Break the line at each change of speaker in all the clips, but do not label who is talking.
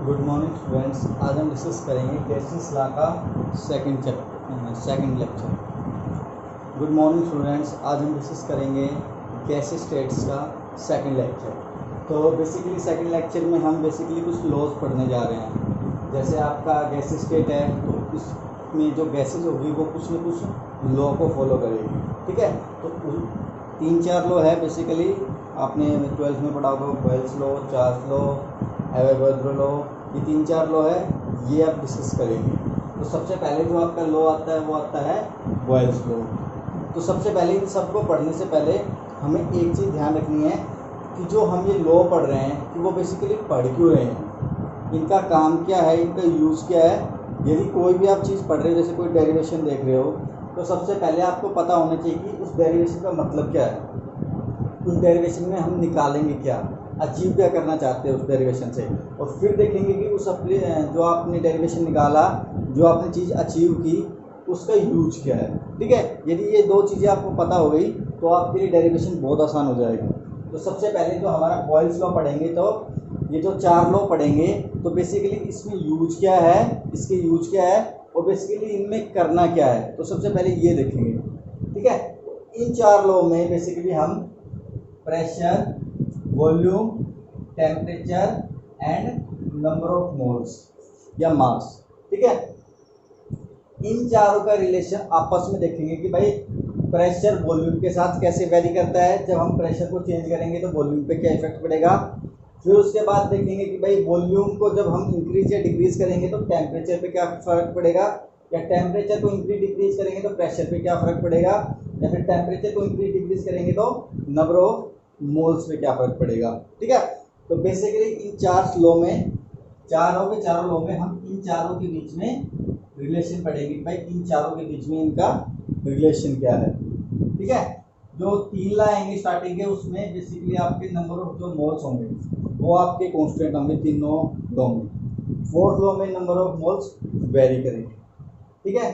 Good morning students. आज हम discuss करेंगे गैसेस लॉ का second lecture. Good morning students, आज हम डिस्कस करेंगे गैसेस स्टेट्स का सेकंड लेक्चर। तो बेसिकली सेकंड लेक्चर में हम बेसिकली कुछ लॉज पढ़ने जा रहे हैं। जैसे आपका गैसेस स्टेट है तो इसमें जो गैसेस होगी वो कुछ न कुछ लॉ को फॉलो करेगी, ठीक है। तो 3-4 लॉ है बेसिकली, आपने 12th में पढ़ा होगा, Boyle's law, Charles law, Avogadro law, ये 3-4 लॉ है, ये आप डिस्कस करेंगे। तो सबसे पहले जो आपका लॉ आता है वो आता है बॉयल्स लॉ। तो सबसे पहले इन सबको पढ़ने से पहले हमें एक चीज़ ध्यान रखनी है कि जो हम ये लॉ पढ़ रहे हैं कि वो बेसिकली पढ़ क्यों रहे हैं, इनका काम क्या है, इनका यूज़ क्या है। यदि कोई भी आप चीज़ पढ़ रहे हो, जैसे कोई डेरिवेशन देख रहे हो, तो सबसे पहले आपको पता होना चाहिए कि उस डेरिवेशन का मतलब क्या है, उस डेरिवेशन में हम निकालेंगे क्या, अचीव क्या करना चाहते हैं उस डेरिवेशन से। और फिर देखेंगे कि उस अपने जो आपने डेरिवेशन निकाला, जो आपने चीज़ अचीव की, उसका यूज क्या है, ठीक है। यदि ये 2 चीज़ें आपको पता हो गई तो आपके लिए डेरिवेशन बहुत आसान हो जाएगा। तो सबसे पहले जो हमारा बॉयल्स लॉ पढ़ेंगे, तो ये जो 4 लॉ पढ़ेंगे, तो बेसिकली इसमें यूज क्या है, इसके यूज क्या है और बेसिकली इनमें करना क्या है, तो सबसे पहले ये देखेंगे, ठीक है। इन 4 लॉ में बेसिकली हम pressure, volume, temperature and number of moles या मास, ठीक है, इन चारों का रिलेशन आपस में देखेंगे कि भाई प्रेशर वॉल्यूम के साथ कैसे वेरी करता है। जब हम प्रेशर को चेंज करेंगे तो वॉल्यूम पे क्या इफेक्ट पड़ेगा। फिर उसके बाद देखेंगे कि भाई वॉल्यूम को जब हम इंक्रीज या डिक्रीज करेंगे तो टेम्परेचर पे क्या फ़र्क पड़ेगा, या टेम्परेचर को इंक्रीज डिक्रीज करेंगे तो प्रेशर पे क्या फ़र्क पड़ेगा, या फिर टेम्परेचर को इंक्रीज डिक्रीज करेंगे तो नंबर ऑफ मोल्स पे क्या फ़र्क पड़ेगा, ठीक है। तो बेसिकली इन 4 लॉ में, चारों लॉ में हम इन चारों के बीच में रिलेशन पढ़ेंगे, भाई इन चारों के बीच में इनका रिलेशन क्या है, ठीक है। जो 3 लॉ आएंगे स्टार्टिंग के, उसमें बेसिकली आपके नंबर ऑफ जो मोल्स होंगे वो आपके कांस्टेंट होंगे तीनों लॉ में। 4th लॉ में नंबर ऑफ मोल्स वेरी करेंगे, ठीक है।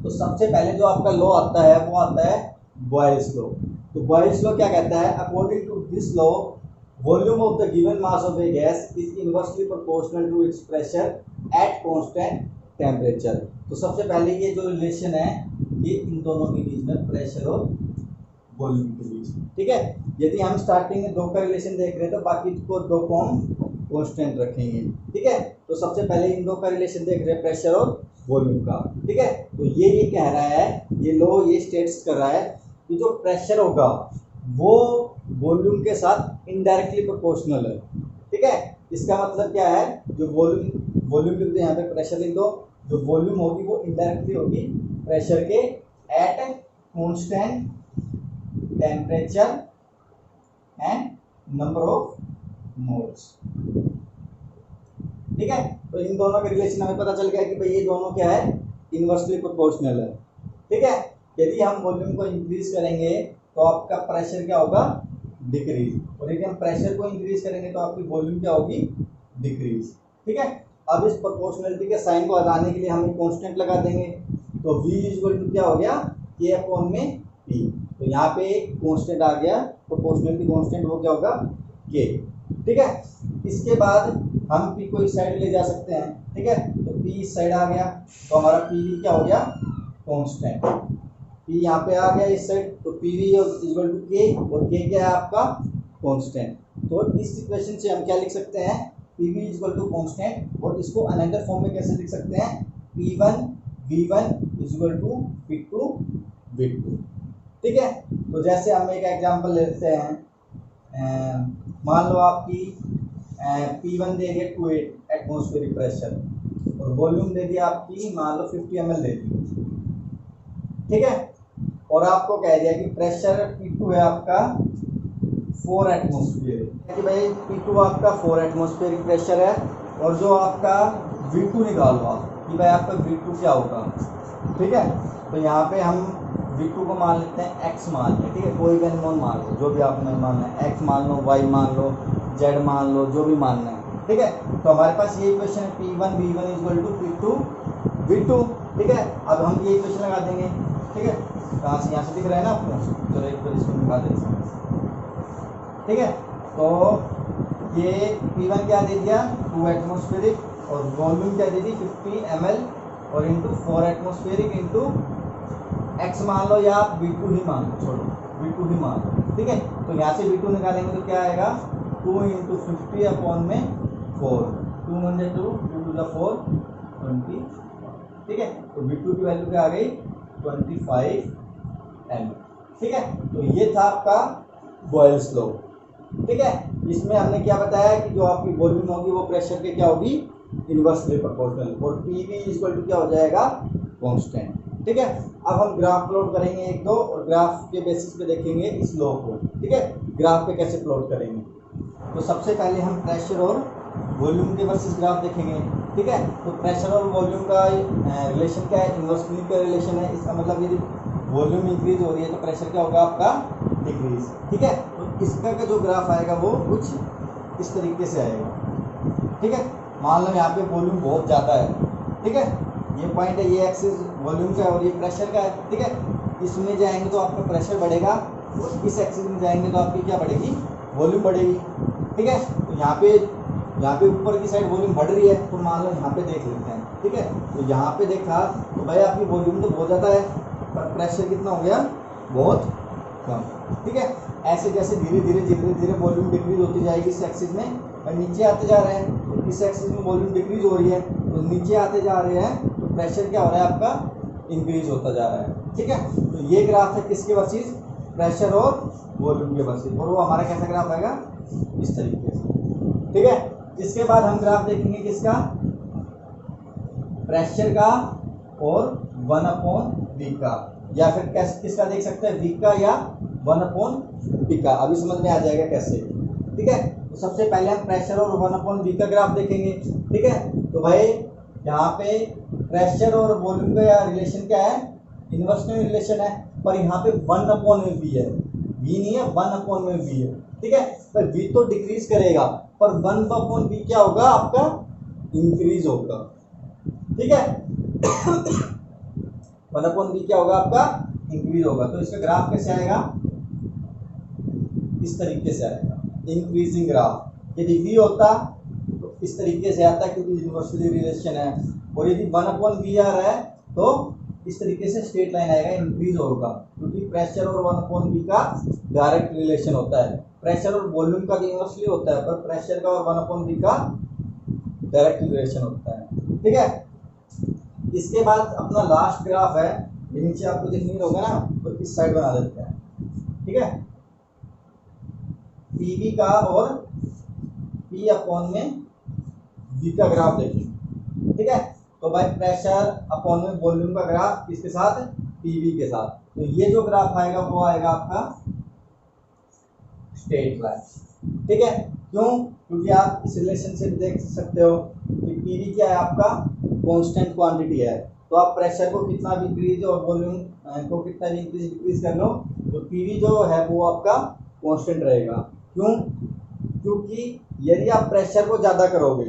तो सबसे पहले जो आपका लॉ आता है वो आता है बॉयल्स लॉ। तो बॉयल्स लॉ क्या कहता है, according to this law volume of the given mass of a gas is inversely proportional to its pressure at constant temperature. तो सबसे पहले ये जो रिलेशन है ये इन दोनों के बीच में, प्रेशर और वॉल्यूम के बीच, ठीक है। यदि हम स्टार्टिंग में 2 का रिलेशन देख रहे हैं तो बाकी को 2 को हम कांस्टेंट रखेंगे, ठीक है। तो सबसे पहले इन 2 का रिलेशन देख रहे हैं, प्रेशर और वॉल्यूम का, ठीक है। तो ये कह रहा है, ये लॉ ये स्टेट्स कर रहा है कि जो प्रेशर होगा वो वॉल्यूम के साथ इनडायरेक्टली प्रोपोर्शनल है, ठीक है। इसका मतलब क्या है, जो वॉल्यूम लिख दो, यहाँ पे प्रेशर लिख दो, जो वॉल्यूम होगी वो इनडायरेक्टली होगी प्रेशर के eight constant temperature and number of moles, ठीक है। तो इन दोनों के रिलेशन हमें पता चल गया कि भाई ये दोनों क्या है, इनवर्सली प्रोपोर्शनल है, ठीक है। यदि हम वॉल्यूम को इंक्रीज करेंगे तो आपका प्रेशर क्या होगा, डिक्रीज, और यदि हम प्रेशर को इंक्रीज करेंगे तो आपकी वॉल्यूम क्या होगी, डिक्रीज, ठीक है। अब इस प्रोपोर्शनलिटी के साइन को हटाने के लिए हम एक कांस्टेंट लगा देंगे, तो v इक्वल टू क्या हो गया, k अपॉन में p। तो यहाँ पे एक कांस्टेंट आ गया, प्रोपोर्शनलिटी कांस्टेंट, वो क्या होगा, k, ठीक है। इसके बाद हम p को इस साइड ले जा सकते हैं, ठीक है। तो p इस साइड आ गया, तो हमारा pv क्या हो गया, कांस्टेंट। p यहाँ पे आ गया इस साइड, तो pv इक्वल टू k, और k क्या है आपका, कांस्टेंट। तो इस इक्वेशन से हम क्या लिख सकते हैं, pv इक्वल टू कांस्टेंट, और इसको अनदर फॉर्म में कैसे लिख सकते हैं, p1 v1 equal to p2 v2, ठीक है। तो जैसे हम एक एग्जांपल लेते हैं, मान लो आपकी P1 दे दिया 2 एटमॉस्फेरिक प्रेशर, और वॉल्यूम दे दिया आपकी मान लो 50 ml दे दी, ठीक है। और आपको कह दिया कि प्रेशर P2 है आपका 4 एटमॉस्फेयर, कि भाई P2 आपका 4 एटमॉस्फेरिक प्रेशर है, और जो आपका V2 निकालो आप कि भाई आपका V2 क्या होगा, ठीक है। तो यहाँ पे हम V2 को मान लेते हैं x मान लें, ठीक है, कोई भी अननोन मान लो, जो भी आपने मानना है, x मान लो, y मान लो, z मान लो, जो भी मानना है, ठीक है। तो हमारे पास ये इक्वेशन है P1 V1 equal to P2 V2, ठीक है। अब हम ये इक्वेशन लगा देंगे, ठीक है। कहाँ से, यहाँ से दिख रहा है ना आपको, चलो एक बार इसको निकाल देते हैं, ठीक है। तो ये P1 क्या दे दिया 2 एटमॉस्फेरिक और वॉल्यूम क्या दे दी 50 ml और इंटू 4 एटमॉस्फेरिक इंटू x मान लो या आप V2 ही मान लो, छोड़ो V2 ही मान लो, ठीक है। तो यहाँ से V2 निकालेंगे तो क्या आएगा 2 इंटू 50 अपॉन में 4, 2 × 2 2 to the 4 20, ठीक है। तो V2 की वैल्यू क्या आ गई 25 ml, ठीक है। तो ये था आपका बॉयल्स लॉ, ठीक है। इसमें हमने क्या बताया कि जो आपकी वॉल्यूम होगी वो प्रेशर के क्या होगी इनवर्सली प्रोपोर्शनल और PV इक्वल टू क्या हो जाएगा कांस्टेंट, ठीक है। अब हम ग्राफ प्लॉट करेंगे एक दो और ग्राफ के बेसिस पे देखेंगे इस लॉ को, ठीक है। ग्राफ पे कैसे प्लॉट करेंगे, तो सबसे पहले हम प्रेशर और वॉल्यूम के वर्सेस ग्राफ देखेंगे, ठीक है। तो प्रेशर और वॉल्यूम का रिलेशन क्या है इनवर्सली का रिलेशन है। इसका मतलब यदि वॉल्यूम इंक्रीज हो रही है तो प्रेशर क्या होगा आपका डिक्रीज, ठीक है। तो इसका का जो ग्राफ आएगा वो कुछ इस तरीके से आएगा, ठीक है। मान लो यहाँ पे वॉल्यूम बहुत ज़्यादा है, ठीक है। ये पॉइंट है, ये एक्सिस वॉल्यूम का है और ये प्रेशर का है, ठीक है। इसमें जाएंगे तो आपका प्रेशर बढ़ेगा और इस एक्सिस में जाएंगे तो आपकी क्या बढ़ेगी वॉल्यूम बढ़ेगी, ठीक है। तो यहाँ पे ऊपर की साइड वॉल्यूम बढ़ रही है तो मान लो यहाँ पे देख लेते हैं, ठीक है। तो यहाँ पे देखा तो भाई आपकी वॉल्यूम तो बहुत ज़्यादा है पर प्रेशर कितना हो गया बहुत कम, ठीक है। ऐसे जैसे धीरे धीरे वॉल्यूम डिक्रीज होती जाएगी इस एक्सिस में और नीचे आते जा रहे हैं तो इस एक्सिस में वॉल्यूम डिक्रीज हो रही है तो नीचे आते जा रहे हैं तो प्रेशर क्या हो रहा है आपका इंक्रीज होता जा रहा है, ठीक है। तो ये ग्राफ है किसके वर्सेस प्रेशर और वॉल्यूम के वर्सेस और वो हमारा कैसा ग्राफ आएगा इस तरीके से, ठीक है। इसके बाद हम ग्राफ देखेंगे किसका प्रेशर का और 1/V का या फिर किसका देख सकते हैं V का या 1/V का, अभी समझ में आ जाएगा कैसे, ठीक है। तो सबसे पहले हम प्रेशर और 1/V का ग्राफ देखेंगे, ठीक है। तो भाई यहाँ पे प्रेशर और वॉल्यूम का रिलेशन क्या है इनवर्सली रिलेशन है पर यहाँ पे 1/V है, V नहीं है 1/V है, ठीक है। पर V तो डिक्रीज करेगा पर 1/V क्या होगा आपका इंक्रीज होगा, ठीक है। 1/V क्या होगा आपका इंक्रीज होगा। तो इसका ग्राफ कैसे आएगा इस तरीके से आएगा इंक्रीजिंग ग्राफ। यदि V होता तो इस तरीके से आता क्योंकि इनवर्सली रिलेशन है और यदि 1/V आ रहा है तो इस तरीके से स्ट्रेट लाइन आएगा इंक्रीज होगा क्योंकि प्रेशर और 1/V का डायरेक्ट रिलेशन होता है। प्रेशर और वॉल्यूम का भी इनवर्सली होता है पर प्रेशर का और 1/V का डायरेक्ट रिलेशन होता है, ठीक है। इसके बाद अपना लास्ट ग्राफ है, ये नीचे आपको दिखनी होगा ना तो इस साइड बना देते हैं, ठीक है। PV का और P/V का ग्राफ देखेंगे, ठीक है। तो भाई प्रेशर अपॉन में वॉल्यूम का ग्राफ किसके साथ PV के साथ। तो ये जो ग्राफ आएगा वो आएगा आपका स्ट्रेट लाइन, ठीक है। क्यों क्योंकि आप इस रिलेशन से देख सकते हो कि PV क्या है आपका कांस्टेंट क्वांटिटी है तो आप प्रेशर को कितना भी इंक्रीज और वॉल्यूम को कितना भी इंक्रीज डिक्रीज कर लो तो PV जो है वो आपका कांस्टेंट रहेगा। क्यों क्योंकि यदि आप प्रेशर को ज़्यादा करोगे,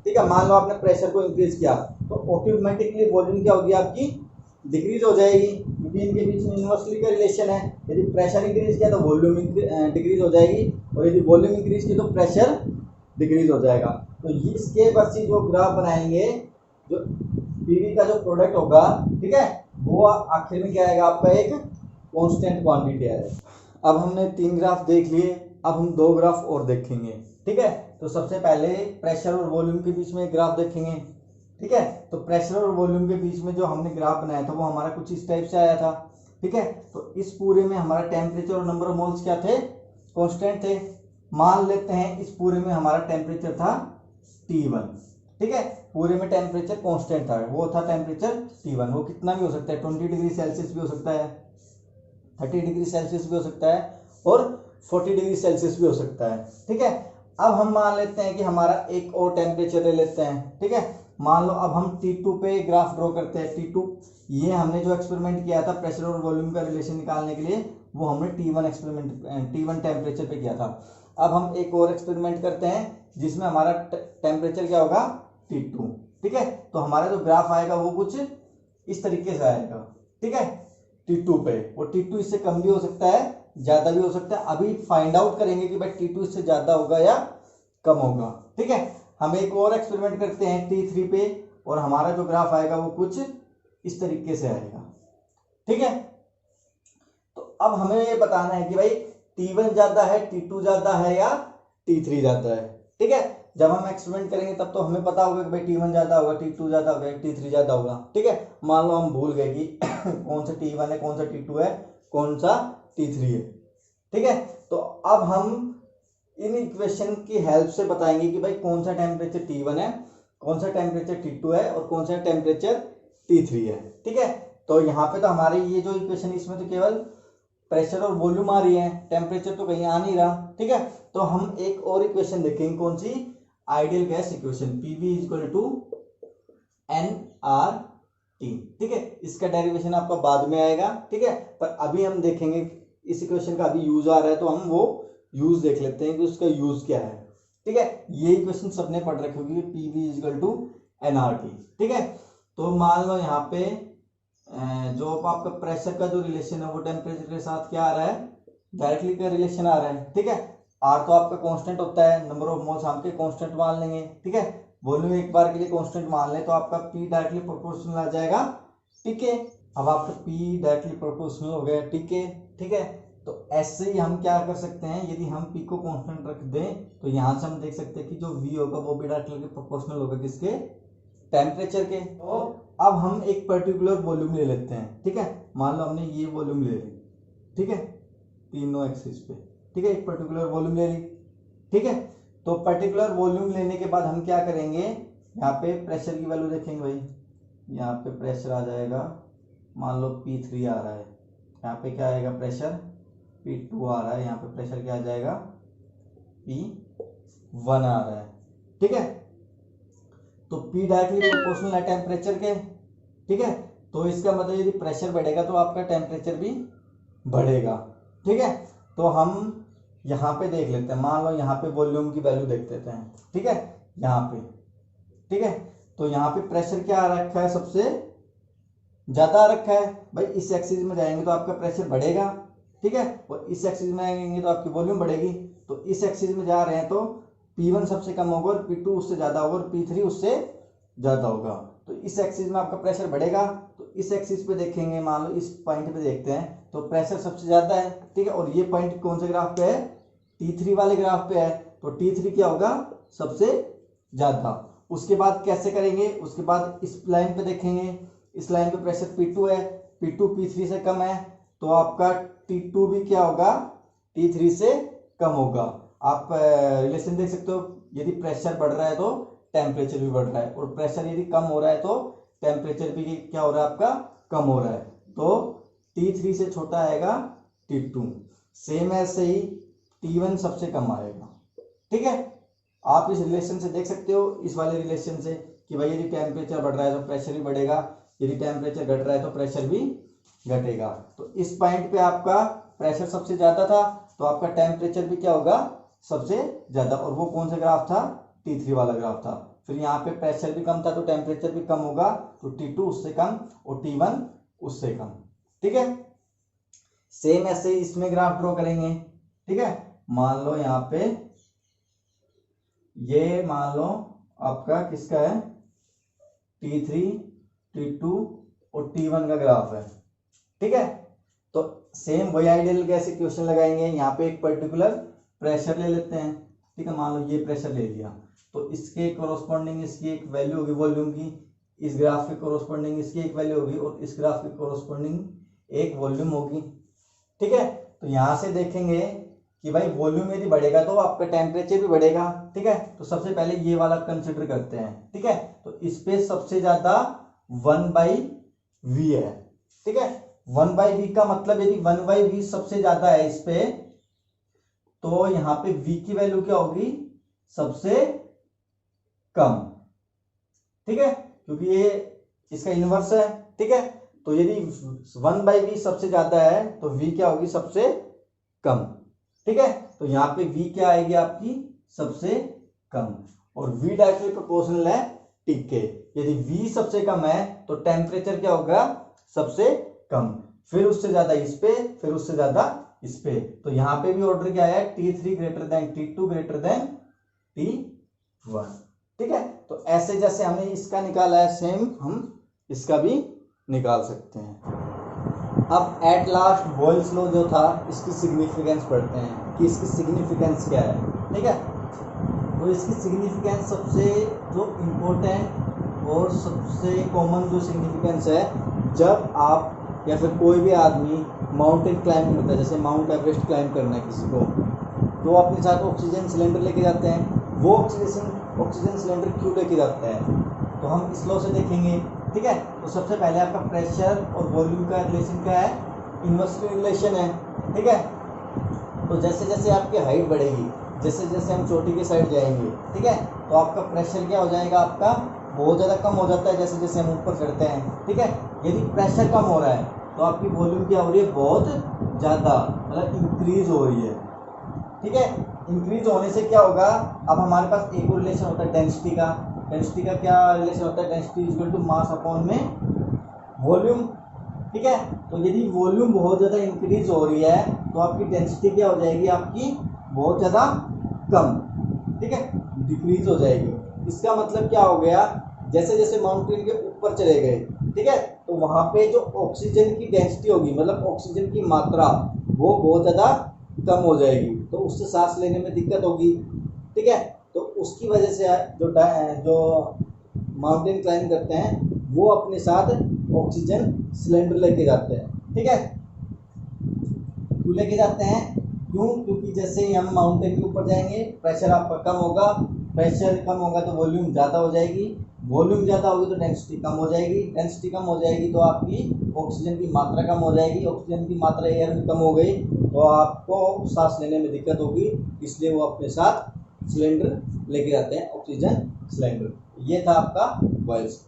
ठीक है, मान लो आपने प्रेशर को इंक्रीज किया तो ऑटोमेटिकली वॉल्यूम क्या होगी आपकी डिक्रीज हो जाएगी क्योंकि इनके बीच में इनवर्सली का रिलेशन है। यदि प्रेशर इंक्रीज किया तो वॉल्यूम डिक्रीज हो जाएगी और यदि वॉल्यूम इंक्रीज किया तो प्रेशर डिक्रीज हो जाएगा। तो इसके वर्सेस जो ग्राफ बनाएंगे जो PV का जो प्रोडक्ट होगा, ठीक है, वो आखिर में क्या आएगा आपका एक कांस्टेंट क्वांटिटी आएगा। अब हमने 3 ग्राफ देख लिए, अब हम 2 ग्राफ और देखेंगे, ठीक है। तो सबसे पहले प्रेशर और वॉल्यूम के बीच में एक ग्राफ देखेंगे, ठीक है। तो प्रेशर और वॉल्यूम के बीच में जो हमने ग्राफ बनाया था वो हमारा कुछ इस टाइप से आया था, ठीक है। तो इस पूरे में हमारा टेम्परेचर और नंबर ऑफ मोल्स क्या थे कांस्टेंट थे। मान लेते हैं इस पूरे में हमारा टेम्परेचर था T1, ठीक है, पूरे में टेम्परेचर कांस्टेंट था, वो था टेम्परेचर T1। वो कितना भी हो सकता है 20 डिग्री सेल्सियस भी हो सकता है, 30 डिग्री सेल्सियस भी हो सकता है और 40 डिग्री सेल्सियस भी हो सकता है, ठीक है। अब हम मान लेते हैं कि हमारा एक और टेम्परेचर ले लेते हैं, ठीक है। मान लो अब हम T2 पे ग्राफ ड्रॉ करते हैं। T2 ये हमने जो एक्सपेरिमेंट किया था प्रेशर और वॉल्यूम का रिलेशन निकालने के लिए वो हमने T1 टेम्परेचर पे किया था। अब हम एक और एक्सपेरिमेंट करते हैं जिसमें हमारा टेम्परेचर क्या होगा T2, ठीक है। तो हमारा जो ग्राफ आएगा वो कुछ इस तरीके से आएगा, ठीक है, T2 पे। और T2 इससे कम भी हो सकता है ज़्यादा भी हो सकता है। अभी फाइंड आउट करेंगे कि भाई T2 इससे ज़्यादा होगा या कम होगा। ठीक है, हम एक और एक्सपेरिमेंट करते हैं T3 पे, और हमारा जो ग्राफ आएगा वो कुछ इस तरीके से आएगा। ठीक है, तो अब हमें ये बताना है कि भाई T1 ज्यादा है, T2 ज्यादा है या T3 ज्यादा है। ठीक है, जब हम एक्सपेरिमेंट करेंगे तब तो हमें पता होगा कि भाई T1 ज्यादा होगा, T2 ज्यादा होगा, T3 ज्यादा होगा। ठीक है, मान लो हम भूल गए कि कौन सा T1 है, कौन सा T2 है, कौन सा T3 है। ठीक है, तो अब हम इन इक्वेशन की हेल्प से बताएंगे कि भाई कौन सा टेम्परेचर T1 है, कौन सा टेम्परेचर T2 है और कौन सा टेम्परेचर T3 है। ठीक है, तो यहाँ पे तो हमारी ये जो इक्वेशन, इसमें तो केवल प्रेशर और वॉल्यूम आ रही है, टेम्परेचर तो कहीं आ नहीं रहा। ठीक है, तो हम एक और इक्वेशन देखेंगे, कौन सी, ideal gas equation, PV equal to nRT। ठीक है, इसका डेरिवेशन आपका बाद में आएगा। ठीक है, पर अभी हम देखेंगे इस इक्वेशन का अभी यूज आ रहा है, तो हम वो यूज देख लेते हैं कि उसका यूज क्या है। ठीक है, ये इक्वेशन सबने पढ़ रखी होगी, PV इक्वल टू nRT। ठीक है, तो मान लो यहाँ पे जो आपका प्रेशर का जो रिलेशन है वो टेम्परेचर के साथ क्या आ रहा है, डायरेक्टली का रिलेशन आ रहा है। ठीक है, आर तो आपका कांस्टेंट होता है, नंबर ऑफ मोल्स हम के कांस्टेंट मान लेंगे। ठीक है, वॉल्यूम एक बार के लिए कांस्टेंट मान ले तो आपका P डायरेक्टली प्रोपोर्शनल आ जाएगा। ठीक है, अब आपका P डायरेक्टली प्रोपोर्शनल हो गया। ठीक है, ठीक है, तो ऐसे ही हम क्या कर सकते हैं, यदि हम P को कांस्टेंट रख दें तो यहां से हम देख सकते हैं कि जो V होगा वो भी डायरेक्टली प्रोपोर्शनल होगा किसके, टेम्परेचर के। तो अब हम एक पर्टिकुलर वॉल्यूम ले लेते हैं। ठीक है, मान लो हमने ये वॉल्यूम ले ली। ठीक है, तीनों एक्सिस पे। ठीक है, एक पर्टिकुलर वॉल्यूम ले ली। ठीक है, तो पर्टिकुलर वॉल्यूम लेने के बाद हम क्या करेंगे, यहाँ पे प्रेशर की वैल्यू देखेंगे भाई। यहाँ पे प्रेशर आ जाएगा, मान लो P3 आ रहा है, यहाँ पे क्या आएगा प्रेशर, P2 आ रहा है, यहाँ पे प्रेशर क्या आ जाएगा, P1 आ रहा है। ठीक है, तो P डायरेक्टली प्रोपोर्शनल है टेम्परेचर के। ठीक है, तो इसका मतलब यदि प्रेशर बढ़ेगा तो आपका टेम्परेचर भी बढ़ेगा। ठीक है, तो हम यहाँ पे देख लेते हैं, मान लो यहाँ पे वॉल्यूम की वैल्यू देख लेते हैं। ठीक है, यहाँ पे, ठीक है, तो यहाँ पे प्रेशर क्या आ रखा है, सबसे ज्यादा आ रखा है। भाई इस एक्सिस में जाएंगे तो आपका प्रेशर बढ़ेगा। ठीक है, और इस एक्सिस में आएंगे तो आपकी वॉल्यूम बढ़ेगी। तो इस एक्सिस में जा रहे हैं तो P1 सबसे कम होगा और P2 उससे ज्यादा होगा और P3 उससे ज्यादा होगा। तो इस एक्सिस में आपका प्रेशर बढ़ेगा। तो इस एक्सिस पे देखेंगे, मान लो इस पॉइंट पे देखते हैं तो प्रेशर सबसे ज्यादा है। ठीक है, और ये पॉइंट कौन से ग्राफ पे है, T3 वाले ग्राफ पे है। तो T3 क्या होगा, सबसे ज्यादा। उसके बाद कैसे करेंगे, उसके बाद इस लाइन पे देखेंगे, इस लाइन पे प्रेशर P2 है, P2 P3 से कम है, तो आपका T2 भी क्या होगा, T3 से कम होगा। आप रिलेशन देख सकते हो, यदि प्रेशर बढ़ रहा है तो टेम्परेचर भी बढ़ रहा है, और प्रेशर यदि कम हो रहा है तो टेम्परेचर भी क्या हो रहा है, आपका कम हो रहा है। तो T3 से छोटा आएगा T2। सेम ऐसे ही T1 सबसे कम आएगा। ठीक है, आप इस रिलेशन से देख सकते हो, इस वाले रिलेशन से, कि भाई यदि टेम्परेचर बढ़ रहा है तो प्रेशर भी बढ़ेगा, यदि टेम्परेचर घट रहा है तो प्रेशर भी घटेगा। तो इस पॉइंट पे आपका प्रेशर सबसे ज्यादा था तो आपका टेम्परेचर भी क्या होगा, सबसे ज्यादा। और वो कौन सा ग्राफ था, T3 वाला ग्राफ था। फिर यहाँ पे प्रेशर भी कम था तो टेम्परेचर भी कम होगा, तो T2 उससे कम और T1 उससे कम। ठीक है, सेम ऐसे ही इसमें ग्राफ ड्रॉ करेंगे। ठीक है, मान लो यहाँ पे ये मान लो आपका किसका है, T3, T2 और T1 का ग्राफ है। ठीक है, तो सेम वही आइडियल गैस इक्वेशन लगाएंगे। यहाँ पे एक पर्टिकुलर प्रेशर ले लेते हैं। ठीक है, मान लो ये प्रेशर ले लिया, तो इसके कोरोस्पोंडिंग इसकी एक वैल्यू होगी वॉल्यूम की, इस ग्राफ के कोरोस्पोंडिंग इसकी एक वैल्यू होगी और इस ग्राफ के कोरोस्पोंडिंग एक वॉल्यूम होगी। ठीक है, तो यहां से देखेंगे कि भाई वॉल्यूम यदि बढ़ेगा तो आपका टेम्परेचर भी बढ़ेगा। ठीक है, तो सबसे पहले ये वाला कंसिडर करते हैं। ठीक है, तो इस पे सबसे ज्यादा 1/v है। ठीक है, 1/v का मतलब यदि 1/v सबसे ज्यादा है इस पे, तो यहाँ पे v की वैल्यू क्या होगी, सबसे कम। ठीक है, क्योंकि ये इसका इनवर्स है। ठीक है, तो यदि 1/v सबसे ज्यादा है तो v क्या होगी, सबसे कम। ठीक है, तो यहाँ पे v क्या आएगी आपकी, सबसे कम, और v डायरेक्टली प्रोपोर्शनल है T के। यदि v सबसे कम है तो टेम्परेचर क्या होगा, सबसे कम, फिर उससे ज्यादा इस पे, फिर उससे ज्यादा इस पे। तो यहाँ पे भी ऑर्डर क्या है, T3 greater than T2 greater than T1। ठीक है, तो ऐसे जैसे हमने इसका निकाला है सेम हम इसका भी निकाल सकते हैं। अब एट लास्ट बॉयल्स लॉ जो था इसकी सिग्निफिकेंस पढ़ते हैं कि इसकी सिग्निफिकेंस क्या है। ठीक है, तो इसकी सिग्निफिकेंस सबसे जो इम्पोर्टेंट और सबसे कॉमन जो सिग्निफिकेंस है, जब आप या फिर कोई भी आदमी माउंटेन क्लाइंबिंग करता है, जैसे माउंट एवरेस्ट क्लाइंब करना है किसी को, तो अपने साथ ऑक्सीजन सिलेंडर लेके जाते हैं। वो ऑक्सीजन सिलेंडर क्यों लेके जाते हैं, तो हम इस लॉ से देखेंगे। ठीक है, तो सबसे पहले आपका प्रेशर और वॉल्यूम का रिलेशन क्या है, इन्वर्सली रिलेशन है। ठीक है, तो जैसे जैसे आपकी हाइट बढ़ेगी, जैसे जैसे हम चोटी के साइड जाएंगे, ठीक है, तो आपका प्रेशर क्या हो जाएगा, आपका बहुत ज़्यादा कम हो जाता है जैसे जैसे हम ऊपर चढ़ते हैं। ठीक है, यदि प्रेशर कम हो रहा है तो आपकी वॉल्यूम क्या हो रही है, बहुत ज़्यादा, मतलब इंक्रीज हो रही है। ठीक है, इंक्रीज होने से क्या होगा, अब हमारे पास एक और रिलेशन होता है डेंसिटी का। डेंसिटी का क्या रिलेशन होता है, density equal to mass upon में वॉल्यूम। ठीक है, तो यदि वॉल्यूम बहुत ज़्यादा इंक्रीज हो रही है तो आपकी डेंसिटी क्या हो जाएगी, आपकी बहुत ज़्यादा कम। ठीक है, डिक्रीज हो जाएगी। इसका मतलब क्या हो गया, जैसे जैसे माउंटेन के ऊपर चले गए, ठीक है, तो वहाँ पे जो ऑक्सीजन की डेंसिटी होगी, मतलब ऑक्सीजन की मात्रा, वो बहुत ज़्यादा कम हो जाएगी, तो उससे सांस लेने में दिक्कत होगी। ठीक है, तो उसकी वजह से जो माउंटेन क्लाइंब करते हैं वो अपने साथ ऑक्सीजन सिलेंडर लेके जाते हैं। ठीक है, क्यों लेके जाते हैं, क्योंकि जैसे ही हम माउंटेन के ऊपर जाएंगे प्रेशर आपका कम होगा, प्रेशर कम होगा तो वॉल्यूम ज़्यादा हो जाएगी, वॉल्यूम ज़्यादा होगी तो डेंसिटी कम हो जाएगी, डेंसिटी कम हो जाएगी तो आपकी ऑक्सीजन की मात्रा कम हो जाएगी, ऑक्सीजन की मात्रा एयर में कम हो गई तो आपको सांस लेने में दिक्कत होगी, इसलिए वो अपने साथ सिलेंडर लेके जाते हैं, ऑक्सीजन सिलेंडर। ये था आपका बॉयल्स।